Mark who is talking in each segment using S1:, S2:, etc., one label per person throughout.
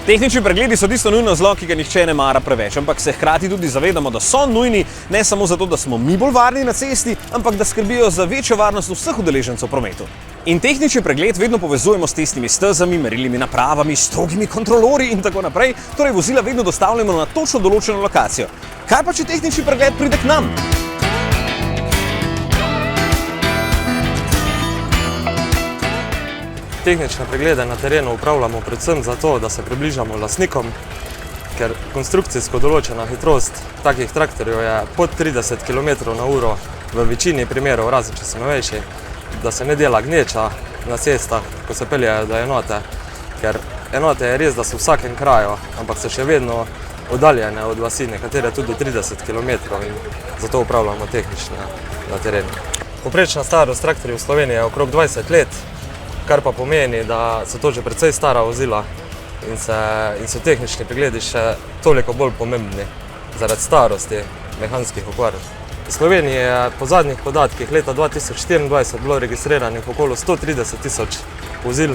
S1: Tehnični pregledi so tisto nujno zlo, ki ga nihče ne mara preveč, ampak se hkrati tudi zavedamo, da so nujni ne samo zato, da smo mi bolj varni na cesti, ampak da skrbijo za večjo varnost vseh udeležencev v prometu. In tehnični pregled vedno povezujemo s testnimi stezami, merilnimi napravami, strogimi kontrolorji in tako naprej, torej vozila vedno dostavljamo na točno določeno lokacijo. Kaj pa, če tehnični pregled pride k nam?
S2: Tehnične preglede na terenu upravljamo predvsem zato, da se približamo lastnikom, ker konstrukcijsko določena hitrost takih traktorjev je pod 30 km/h v večini primerov, razen če so novejši, da se ne dela gneča na cestah, ko se peljejo do enote, ker enote je res, da so v vsakem kraju, ampak so še vedno oddaljene od vasi, nekatere tudi 30 km in zato upravljamo tehnične na terenu. Povprečna starost traktorjev v Sloveniji je okrog 20 let, kar pa pomeni, da so to že precej stara vozila in so tehnični pregledi še toliko bolj pomembni zaradi starosti mehanskih okvar. V Sloveniji je po zadnjih podatkih leta 2024 bilo registriranih okoli 130 000 vozil,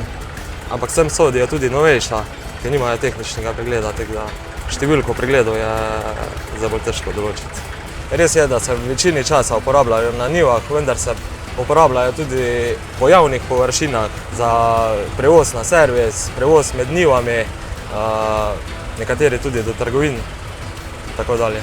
S2: ampak sem sodijo tudi novejša, ki nimajo tehničnega pregleda, tako da številko pregledov je zelo težko določiti. Res je, da se v večini časa uporabljajo na njivah, vendar se uporabljajo tudi po javnih površinah za prevoz na servis, prevoz med njivami, nekateri tudi do trgovin in tako dalje.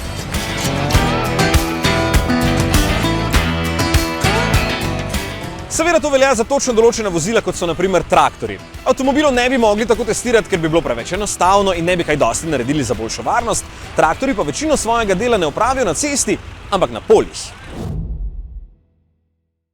S1: Seveda to velja za točno določena vozila, kot so na primer traktorji. Avtomobilov ne bi mogli tako testirati, ker bi bilo preveč enostavno in ne bi kaj dosti naredili za boljšo varnost, traktorji pa večino svojega dela ne opravijo na cesti, ampak na poljih.